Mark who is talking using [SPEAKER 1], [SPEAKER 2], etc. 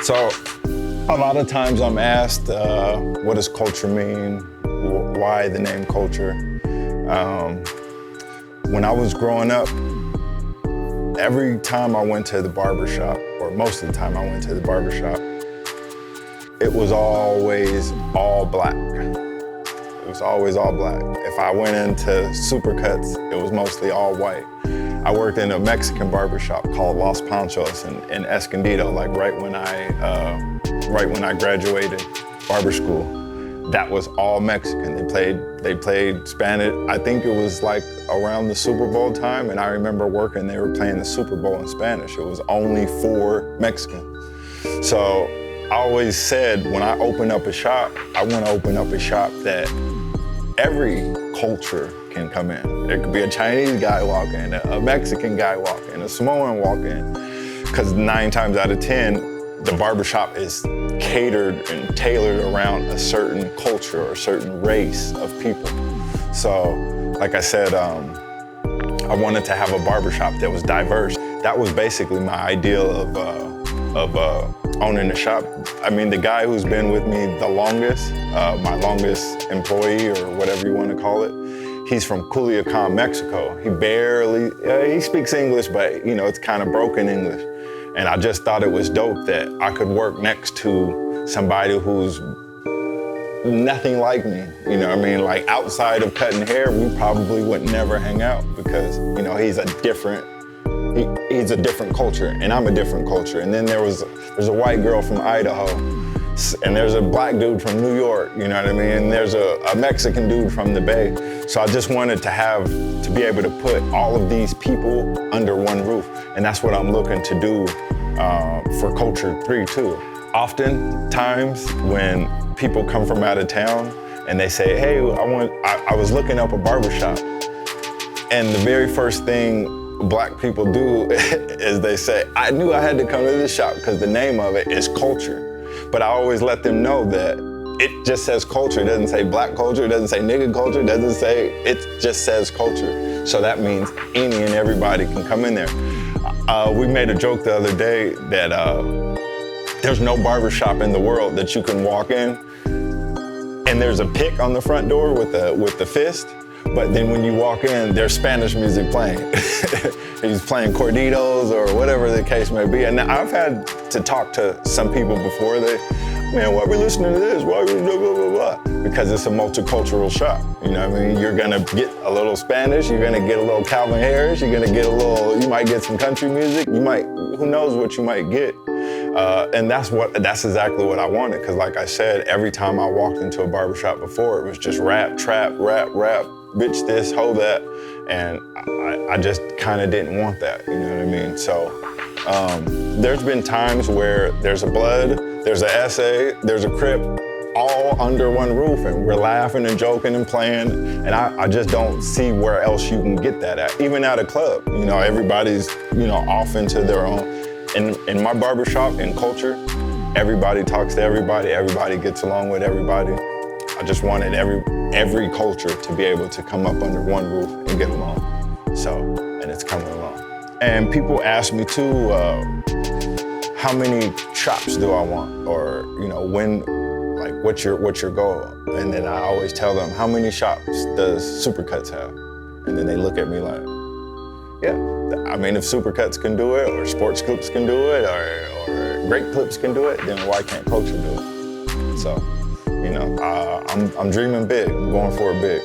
[SPEAKER 1] So a lot of times I'm asked, what does culture mean? Why the name culture? When I was growing up, every time I went to the barbershop, or most of the time I went to the barbershop, it was always all black. It was always all black. If I went into Supercuts, it was mostly all white. I worked in a Mexican barbershop called Los Panchos in Escondido, like right when I graduated barber school. That was all Mexican. They played Spanish. I think it was like around the Super Bowl time, and I remember working, they were playing the Super Bowl in Spanish. It was only for Mexicans. So I always said, when I open up a shop, I want to open up a shop that every culture can come in. There could be a Chinese guy walk in, a Mexican guy walk in, a Samoan walk in. Because 9 times out of 10, the barbershop is catered and tailored around a certain culture or a certain race of people. So, like I said, I wanted to have a barbershop that was diverse. That was basically my ideal of owning a shop. I mean, the guy who's been with me the longest, my longest employee or whatever you want to call it, he's from Culiacan, Mexico. He speaks English, but you know, it's kind of broken English. And I just thought it was dope that I could work next to somebody who's nothing like me. You know what I mean? Like outside of cutting hair, we probably would never hang out because, you know, he's a different culture and I'm a different culture. And then there's a white girl from Idaho and there's a black dude from New York, you know what I mean? And there's a Mexican dude from the Bay. So I just wanted to be able to put all of these people under one roof. And that's what I'm looking to do for Culture 3 too. Oftentimes when people come from out of town and they say, hey, I was looking up a barbershop. And the very first thing Black people do is they say, I knew I had to come to this shop because the name of it is Culture. But I always let them know that it just says culture. It doesn't say black culture, it doesn't say nigga culture, it just says culture. So that means any and everybody can come in there. We made a joke the other day that there's no barbershop in the world that you can walk in and there's a pick on the front door with the fist. But then when you walk in, there's Spanish music playing. He's playing corridos or whatever the case may be. And I've had to talk to some people before. Man, why are we listening to this? Why are we blah, blah, blah, blah? Because it's a multicultural shop. You know what I mean? You're gonna get a little Spanish, you're gonna get a little Calvin Harris, you might get some country music, who knows what you might get. And that's exactly what I wanted. Because like I said, every time I walked into a barbershop before, it was just rap, trap, rap, bitch this, hoe that. And I just kind of didn't want that, you know what I mean? So there's been times where there's a Blood, there's a SA, there's a Crip, all under one roof, and we're laughing and joking and playing. And I just don't see where else you can get that at. Even at a club, you know, everybody's, you know, off into their own. In my barbershop, in Culture, everybody talks to everybody gets along with everybody. I just wanted every culture to be able to come up under one roof and get along. So, and it's coming along. And people ask me too, how many shops do I want? Or, you know, what's your goal? And then I always tell them, how many shops does Supercuts have? And then they look at me like, yeah. I mean, if Supercuts can do it, or Sports Clips can do it, or Great Clips can do it, then why can't Culture do it? So, you know, I'm dreaming big, I'm going for it big.